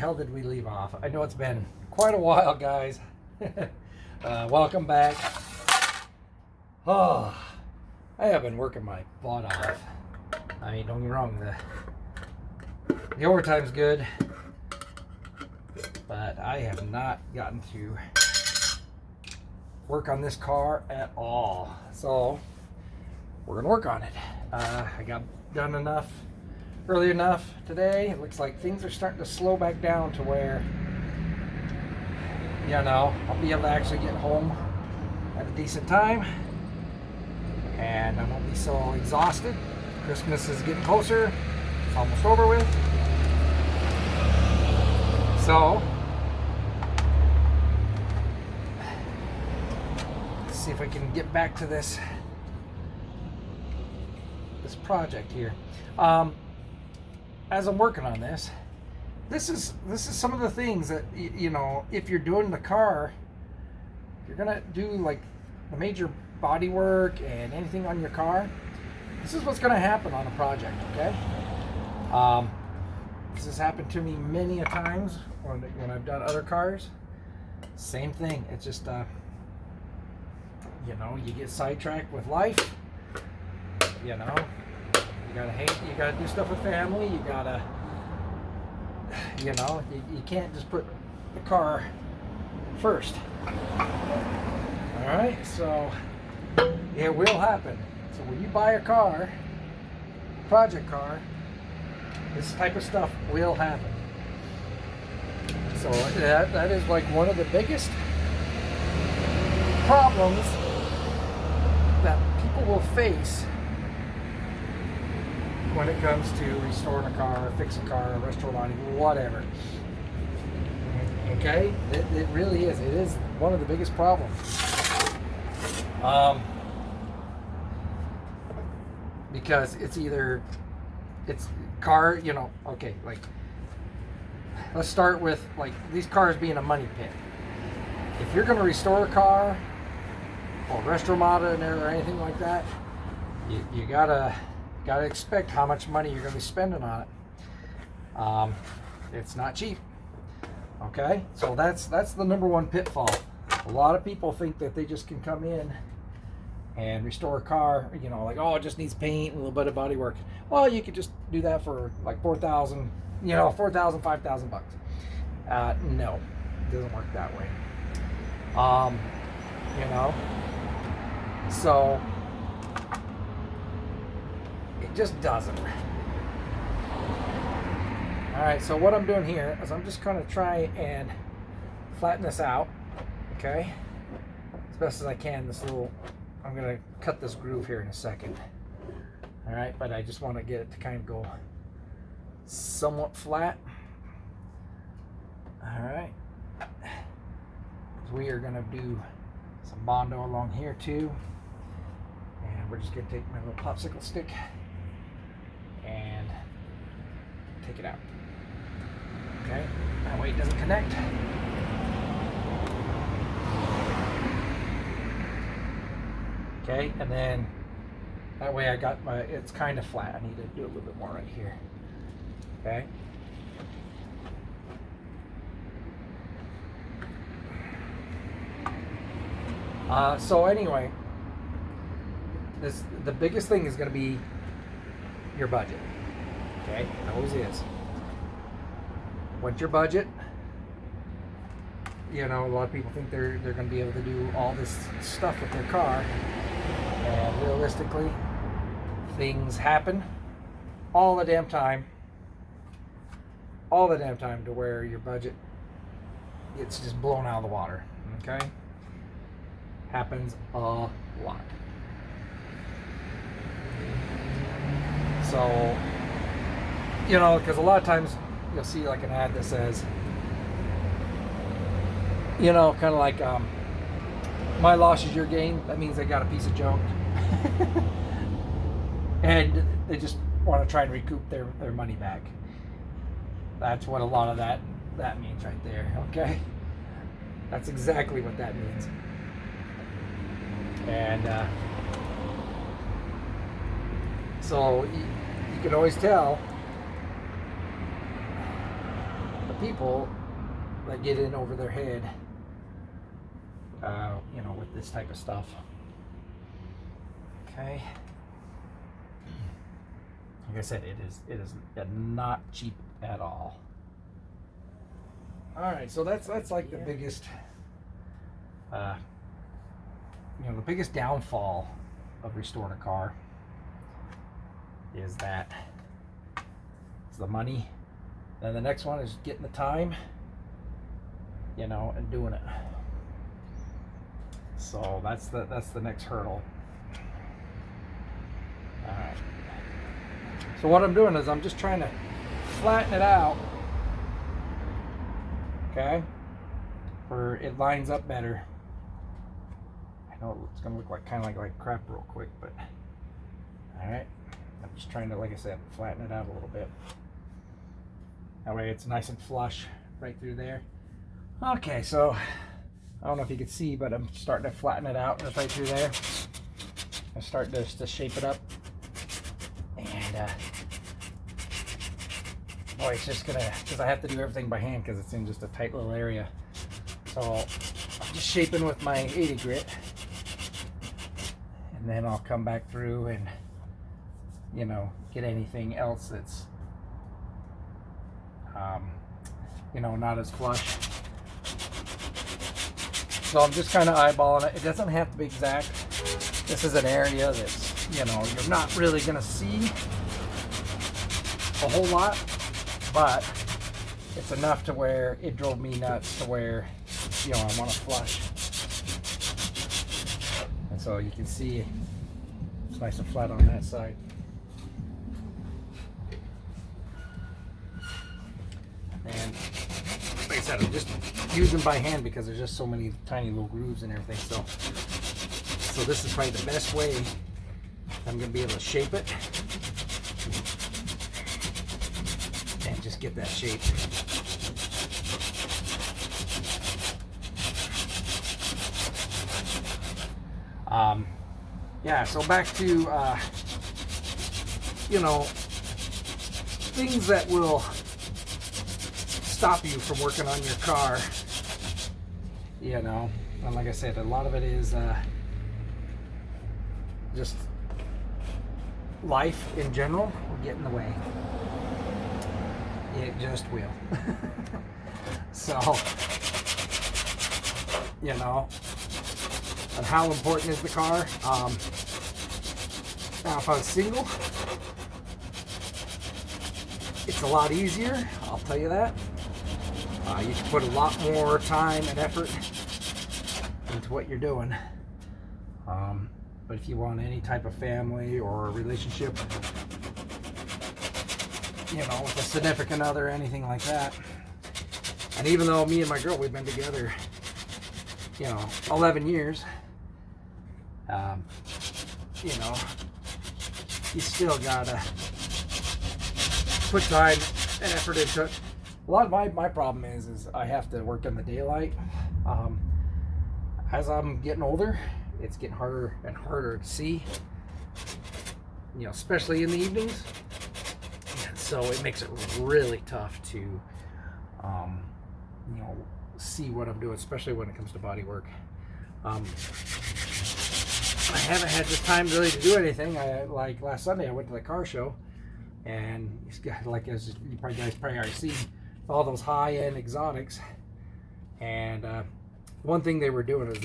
hell did we leave off? I know it's been quite a while, guys. Welcome back. Oh, I have been working my butt off. I mean, don't get me wrong, the overtime's good, but I have not gotten to work on this car at all. So we're gonna work on it. I got done enough early enough today. It looks like things are starting to slow back down to where, you know, I'll be able to actually get home at a decent time and I won't be so exhausted. Christmas is getting closer. It's almost over with. So let's see if I can get back to this project here. As I'm working on this, this is some of the things that, you know, if you're doing the car, you're gonna do like the major body work and anything on your car. This is what's gonna happen on a project, okay? This has happened to me many a times when I've done other cars. Same thing. It's just you know, you get sidetracked with life. You know, you gotta do stuff with family. You gotta, you know, you can't just put the car first. All right, so it will happen. So when you buy a car, project car, this type of stuff will happen. So that is like one of the biggest problems that people will face when it comes to restoring a car, fix a car, restore lining, whatever. Okay? It really is. It is one of the biggest problems. Because it's car, you know, okay, like, let's start with like these cars being a money pit. If you're going to restore a car or Restomod or anything like that, you gotta expect how much money you're going to be spending on it. It's not cheap. Okay, so that's the number one pitfall. A lot of people think that they just can come in and restore a car, you know, like, oh, it just needs paint and a little bit of body work. Well, you could just do that for like $4,000, you know, $4,000, $5,000 bucks. No, it doesn't work that way. You know, so it just doesn't. All right, so what I'm doing here is I'm just going to try and flatten this out, okay, as best as I can. I'm going to cut this groove here in a second. All right, but I just want to get it to kind of go somewhat flat. All right, we are going to do some Bondo along here too, and we're just going to take my little popsicle stick and take it out. Okay, that way it doesn't connect. Okay, and then that way I got it's kind of flat. I need to do a little bit more right here. Okay. So anyway, the biggest thing is going to be your budget. Okay, it always is. What's your budget? You know, a lot of people think they're going to be able to do all this stuff with their car, and realistically, things happen all the damn time. All the damn time to where your budget gets just blown out of the water. Okay, happens a lot. So, you know, because a lot of times you'll see like an ad that says, you know, kind of like, my loss is your gain. That means they got a piece of junk. And they just want to try and recoup their money back. That's what a lot of that means right there, okay? That's exactly what that means. And so you can always tell the people that get in over their head, you know, with this type of stuff. Okay. Like I said, it is not cheap at all. All right, so that's like the biggest, you know, the biggest downfall of restoring a car is that it's the money. Then the next one is getting the time, you know, and doing it. So that's the next hurdle. All right. So what I'm doing is I'm just trying to flatten it out, okay, where it lines up better. I know it's gonna look like kind of like crap real quick, but all right. I'm just trying to, like I said, flatten it out a little bit. That way it's nice and flush right through there. Okay, so I don't know if you can see, but I'm starting to flatten it out just right through there. I'm starting to shape it up. And boy, it's just gonna, because I have to do everything by hand because it's in just a tight little area. So I'm just shaping with my 80 grit, and then I'll come back through and, you know, get anything else that's you know, not as flush. So I'm just kind of eyeballing it. It doesn't have to be exact. This is an area that's, you know, you're not really gonna see a whole lot, but it's enough to where it drove me nuts to where, you know, I want to flush. And so you can see it's nice and flat on that side. And like I said, I'm just using by hand because there's just so many tiny little grooves and everything. So this is probably the best way I'm going to be able to shape it and just get that shape. Yeah, so back to, you know, things that will stop you from working on your car, you know. And like I said, a lot of it is just life in general will get in the way. It just will. So, you know, and how important is the car? Now if I was single, it's a lot easier, I'll tell you that. You can put a lot more time and effort into what you're doing. But if you want any type of family or relationship, you know, with a significant other or anything like that, and even though me and my girl, we've been together, you know, 11 years, you know, you still gotta put time and effort into it. A lot of my problem is I have to work in the daylight. As I'm getting older, it's getting harder and harder to see, you know, especially in the evenings. And so it makes it really tough to, you know, see what I'm doing, especially when it comes to body work. I haven't had the time really to do anything. Like last Sunday, I went to the car show, and it's got, like, as you guys probably already seen, all those high-end exotics. And one thing they were doing is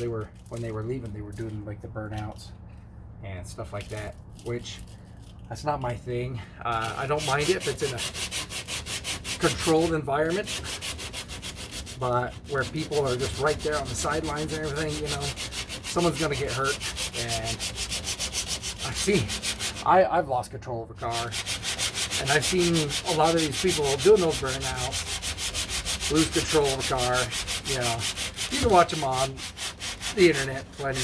when they were leaving, they were doing like the burnouts and stuff like that, which that's not my thing. I don't mind it if it's in a controlled environment, but where people are just right there on the sidelines and everything, you know, someone's gonna get hurt. And I've lost control of a car, and I've seen a lot of these people doing those burnouts lose control of a car. You know, you can watch them on the internet plenty.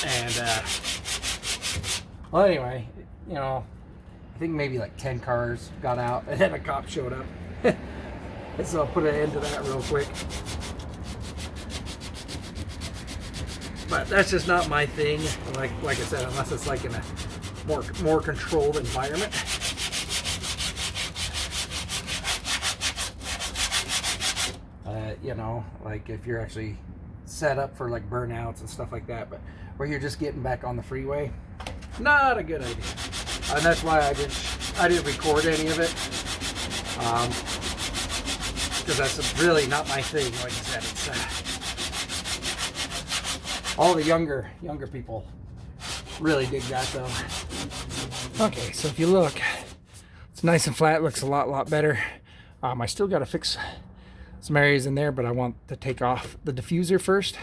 And well, anyway, you know, I think maybe like 10 cars got out, and then a cop showed up. And so I'll put an end to that real quick. But that's just not my thing. Like I said, unless it's like in a more controlled environment. you know, like if you're actually set up for like burnouts and stuff like that, but where you're just getting back on the freeway, not a good idea. And that's why I didn't record any of it, because that's really not my thing. Like I said, it's all the younger people really dig that though. Okay, so if you look, it's nice and flat, looks a lot better. I still got to fix some areas in there, but I want to take off the diffuser first,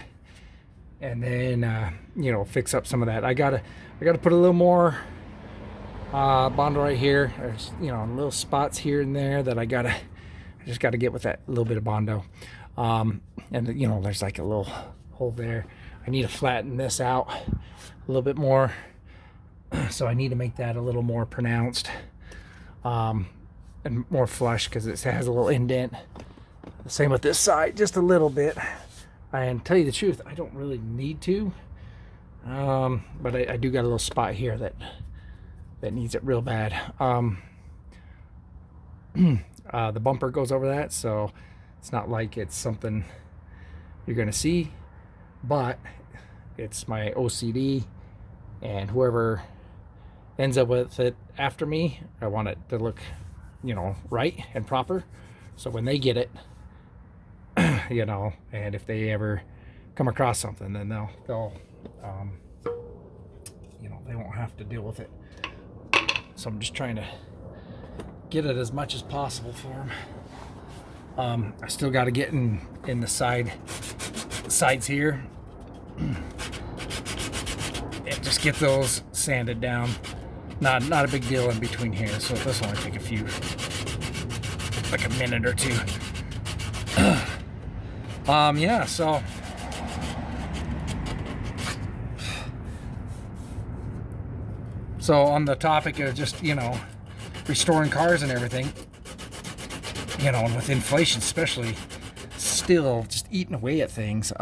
and then you know, fix up some of that. I gotta put a little more Bondo right here. There's, you know, little spots here and there that I just gotta get with that little bit of Bondo. And you know, there's like a little hole there. I need to flatten this out a little bit more, so I need to make that a little more pronounced and more flush, because it has a little indent. The same with this side, just a little bit. And tell you the truth, I don't really need to, but I do got a little spot here that needs it real bad. The bumper goes over that, so it's not like it's something you're gonna see, but it's my OCD, and whoever ends up with it after me, I want it to look, you know, right and proper, so when they get it, you know, and if they ever come across something, then they'll you know, they won't have to deal with it. So I'm just trying to get it as much as possible for them. I still got to get in the sides here and just get those sanded down. Not a big deal in between here, so this will only take like a minute or two. Yeah, so on the topic of just, you know, restoring cars and everything, you know, and with inflation especially still just eating away at things,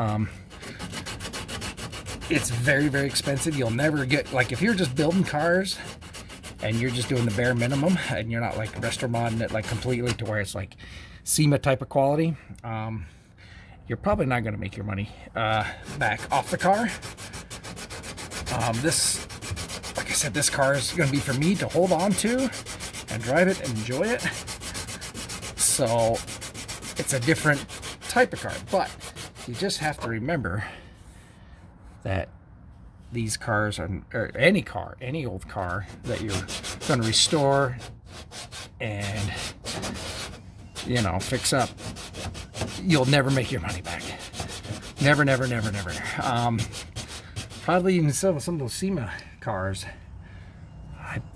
it's very expensive. You'll never get, like, if you're just building cars and you're just doing the bare minimum and you're not like Restomoding it like completely to where it's like 𝐶EMA type of quality, you're probably not going to make your money back off the car. This, like I said, this car is going to be for me to hold on to and drive it and enjoy it. So it's a different type of car, but you just have to remember that these cars are, or any car, any old car that you're going to restore and, you know, fix up, you'll never make your money back. Never. Probably even some of those 𝐶EMA cars,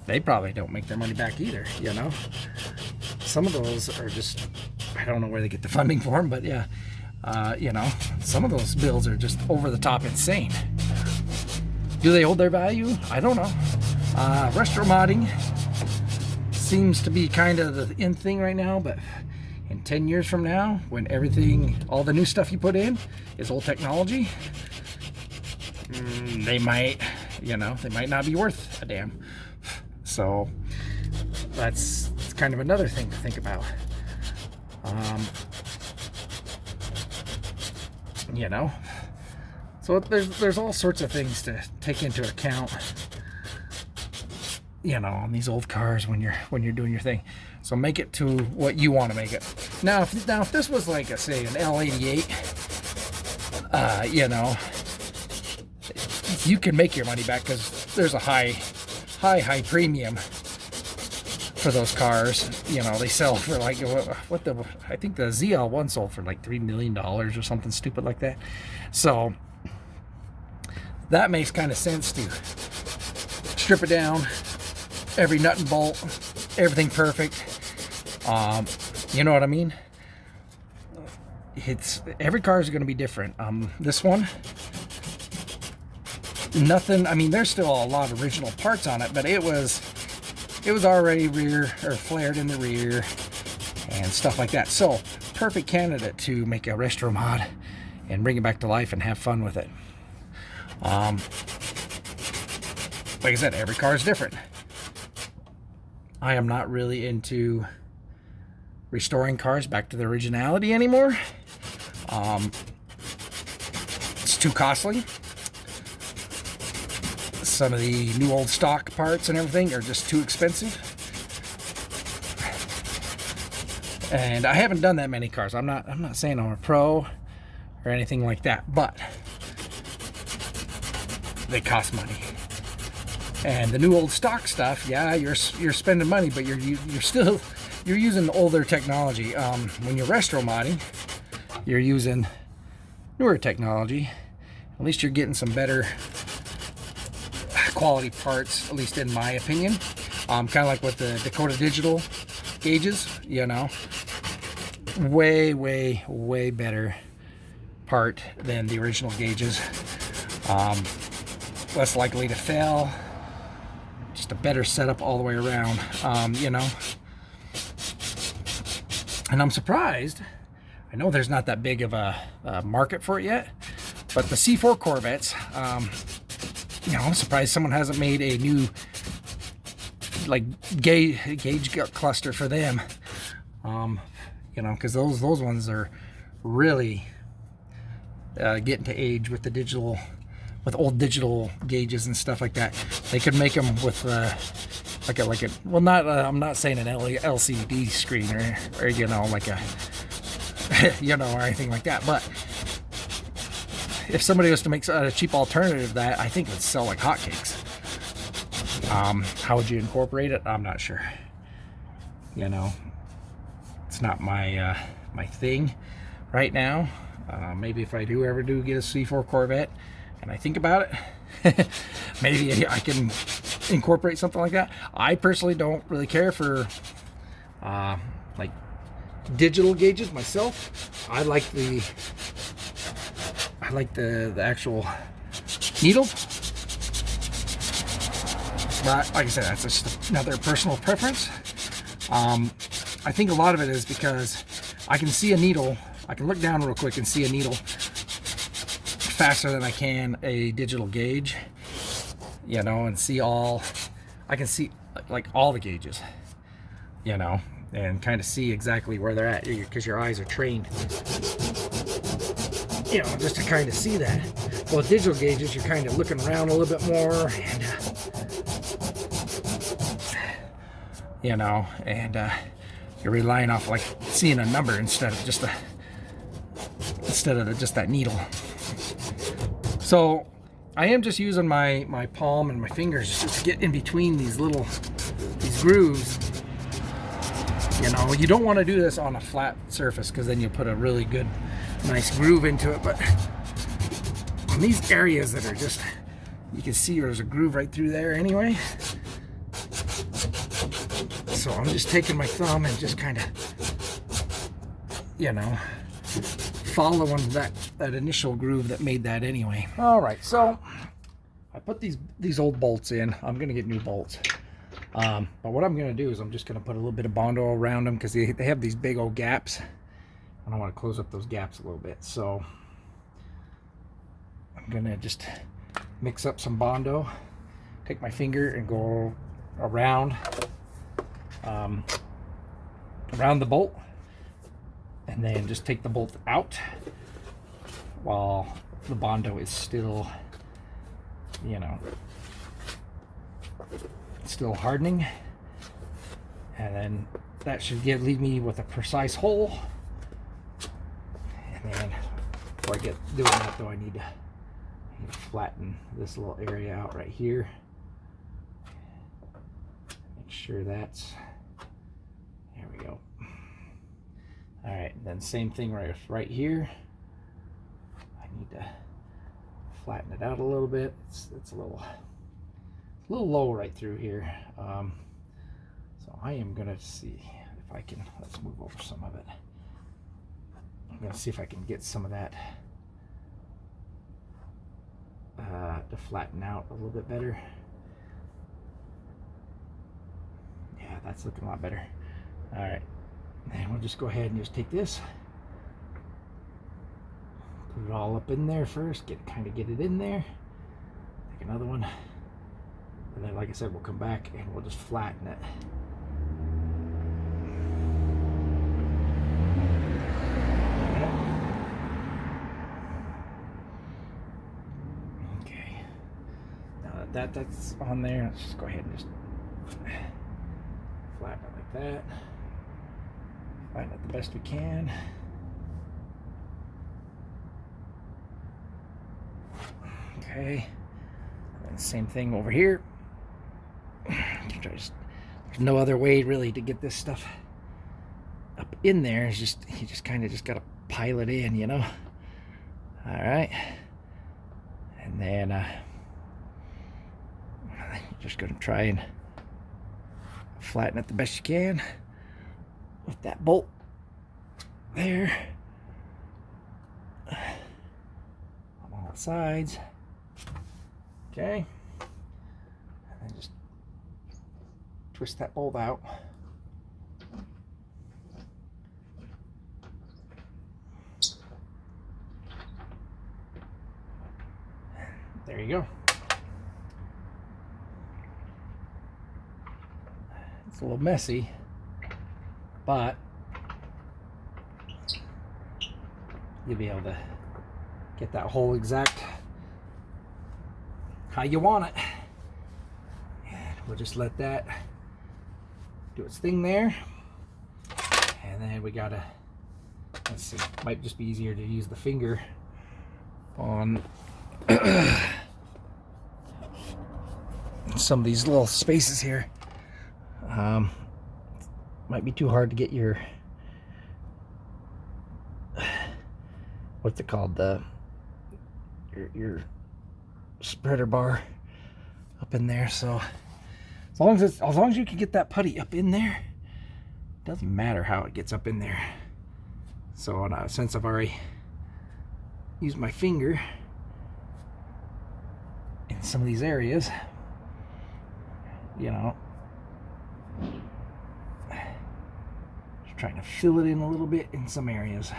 they probably don't make their money back either, you know. Some of those are just, I don't know where they get the funding for them, but yeah, you know, some of those bills are just over the top insane. Do they hold their value? I don't know. Restomodding seems to be kind of the in thing right now, but in 10 years from now, when everything, all the new stuff you put in is old technology, they might, you know, they might not be worth a damn. So that's kind of another thing to think about. You know, so there's all sorts of things to take into account, you know, on these old cars when you're doing your thing. So make it to what you want to make it. Now if this was like a, say, an L88, you know, you can make your money back because there's a high premium for those cars. You know, they sell for like, I think the ZL1 sold for like $3 million or something stupid like that. So that makes kind of sense to strip it down, every nut and bolt, everything perfect. You know what I mean? Every car is going to be different. This one, nothing. I mean, there's still a lot of original parts on it, but it was already flared in the rear and stuff like that. So perfect candidate to make a Restomod and bring it back to life and have fun with it. Like I said, every car is different. I am not really into restoring cars back to their originality anymore. It's too costly. Some of the new old stock parts and everything are just too expensive. And I haven't done that many cars. I'm not saying I'm a pro or anything like that, but they cost money. And the new old stock stuff, yeah, you're spending money, but you're using older technology. When you're retro modding, you're using newer technology. At least you're getting some better quality parts, at least in my opinion. Kind of like with the Dakota Digital gauges, you know, way better part than the original gauges. Less likely to fail. Just a better setup all the way around, you know. And I'm surprised. I know there's not that big of a market for it yet, but the C4 Corvettes, you know, I'm surprised someone hasn't made a new like gauge cluster for them. You know, because those ones are really getting to age with the digital, with old digital gauges and stuff like that. They could make them with like a well, not I'm not saying an LCD screen or you know, like a you know, or anything like that, but if somebody was to make a cheap alternative to that, I think it would sell like hotcakes. How would you incorporate it? I'm not sure. You know, it's not my my thing right now. Maybe if I do ever get a C4 Corvette and I think about it, maybe I can incorporate something like that. I personally don't really care for like digital gauges myself. I like the actual needle. But like I said, that's just another personal preference. I think a lot of it is because I can see a needle. I can look down real quick and see a needle faster than I can a digital gauge. You know, and see all. I can see like all the gauges. You know, and kind of see exactly where they're at because your eyes are trained. You know, just to kind of see that. Well, with digital gauges, you're kind of looking around a little bit more, and you know, and you're relying off like seeing a number instead of just just that needle. So I am just using my palm and my fingers just to get in between these grooves. You know, you don't want to do this on a flat surface because then you'll put a really good, nice groove into it. But on these areas that are just, you can see there's a groove right through there anyway. So I'm just taking my thumb and just kind of, you know, following that initial groove that made that anyway. All right, so I put these old bolts in. I'm gonna get new bolts. But what I'm gonna do is I'm just gonna put a little bit of Bondo around them because they have these big old gaps, and I want to close up those gaps a little bit. So I'm gonna just mix up some Bondo, take my finger and go around the bolt, and then just take the bolt out while the Bondo is still, you know, still hardening. And then that should leave me with a precise hole. And then before I get doing that though, I need to flatten this little area out right here. Make sure that's, there we go. All right, then same thing right here. I need to flatten it out a little bit. It's a little low right through here. So I am gonna see if I can, let's move over some of it. I'm gonna see if I can get some of that to flatten out a little bit better. Yeah, that's looking a lot better. All right, and we'll just go ahead and just take this, put it all up in there first, get it in there. Take another one, and then like I said, we'll come back and we'll just flatten it. that's on there. Let's just go ahead and just flatten it like that. Flatten it the best we can. Okay, and same thing over here. There's no other way really to get this stuff up in there. It's just, you just kind of just got to pile it in, you know. All right, and then you're just going to try and flatten it the best you can with that bolt there on all sides. Okay, and then just twist that bolt out. There you go. It's a little messy, but you'll be able to get that hole exact how you want it. And we'll just let that do its thing there. And then we gotta, let's see, might just be easier to use the finger on some of these little spaces here. Might be too hard to get your, what's it called, your spreader bar up in there. So as long as you can get that putty up in there, it doesn't matter how it gets up in there. So since I've already used my finger in some of these areas, you know, just trying to fill it in a little bit in some areas.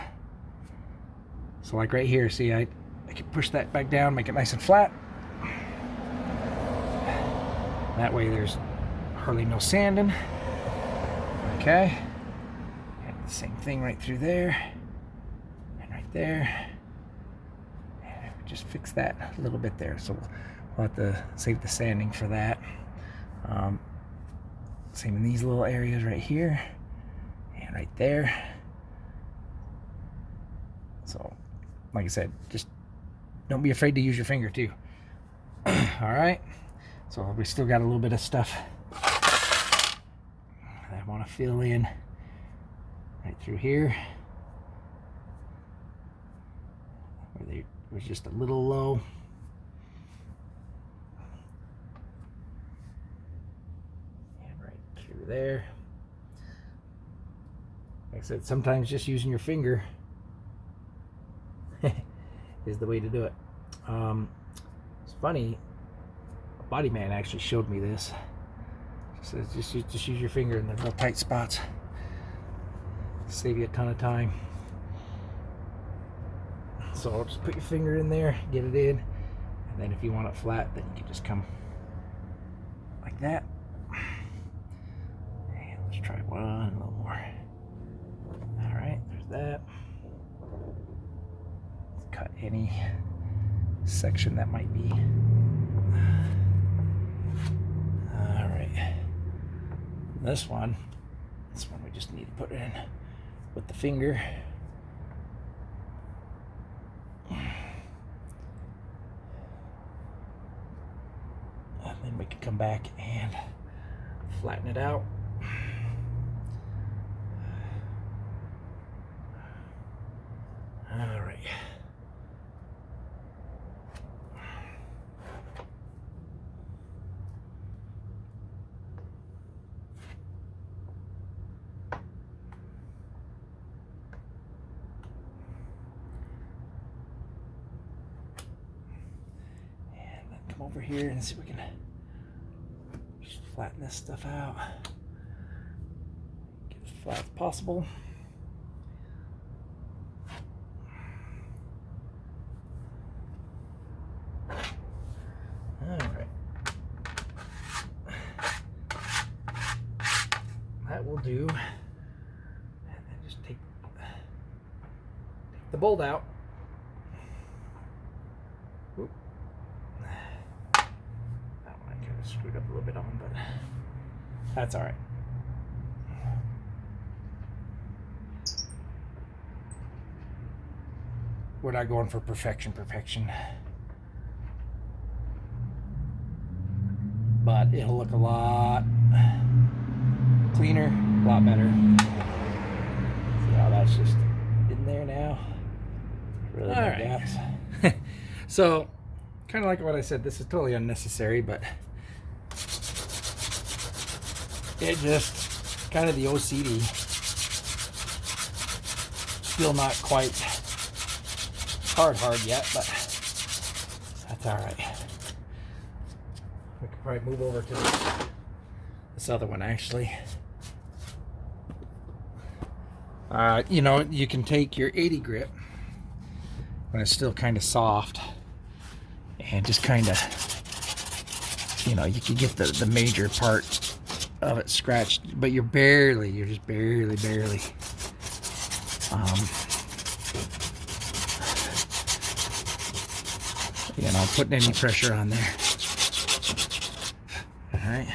So like right here, see, I can push that back down, make it nice and flat. That way there's hardly no sanding. Okay, and the same thing right through there and right there. And just fix that a little bit there, so we'll have to save the sanding for that. Same in these little areas right here and right there. So like I said, just don't be afraid to use your finger too. All right, so we still got a little bit of stuff that I want to fill in right through here where they was just a little low. And right through there. Like I said, sometimes just using your finger is the way to do it. It's funny, a body man actually showed me this. It says just use your finger in the little tight spots. Save you a ton of time. So I'll just put your finger in there, get it in, and then if you want it flat, then you can just come like that. And let's try one a little more. All right, there's that. Cut any section that might be. All right, this one we just need to put in with the finger. And then we can come back and flatten it out. All right. Come over here and see if we can just flatten this stuff out. Get as flat as possible. Alright. That will do. And then just take the bolt out. screwed up a little bit on, but that's all right. We're not going for perfection, but it'll look a lot cleaner, a lot better. See how that's just in there now? Really all right. Gaps. So, kind of like what I said, this is totally unnecessary, but it just kind of the OCD. Still not quite hard yet, but that's all right. We could probably move over to this other one actually. You know, you can take your 80 grit when it's still kind of soft and just kind of, you know, you can get the major part of it scratched, but you're just barely you know, putting any pressure on there. All right,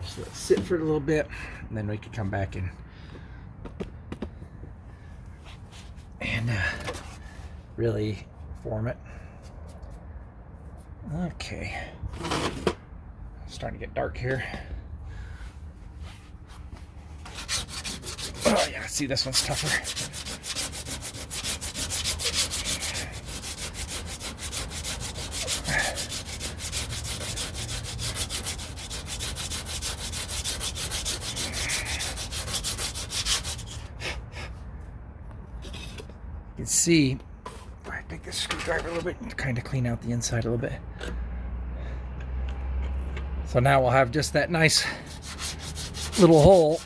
just let it sit for a little bit, and then we can come back and really form it. Okay, it's starting to get dark here. Oh yeah, see, this one's tougher. You can see, I take this screwdriver a little bit and kind of clean out the inside a little bit. So now we'll have just that nice little hole.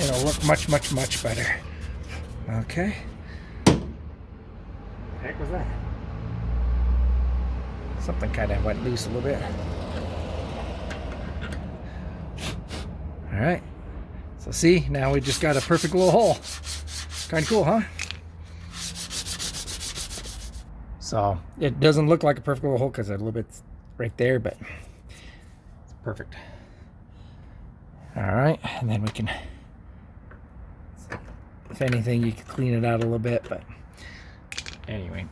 It'll look much better. Okay. What the heck was that? Something kind of went loose a little bit. All right. So see, now we just got a perfect little hole. Kind of cool, huh? So it doesn't look like a perfect little hole because there's a little bit right there, but it's perfect. All right, and then we can, if anything, you can clean it out a little bit, but anyway.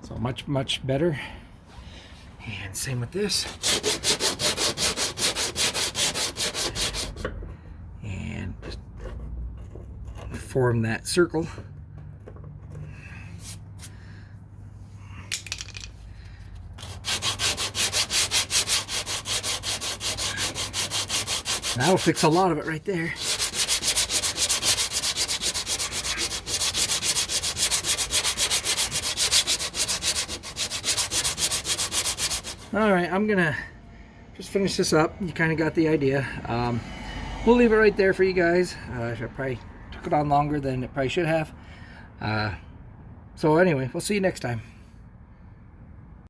So much better. And same with this. And just form that circle. That'll fix a lot of it right there. All right, I'm gonna just finish this up. You kind of got the idea. We'll leave it right there for you guys. I probably took it on longer than it probably should have. So anyway, we'll see you next time.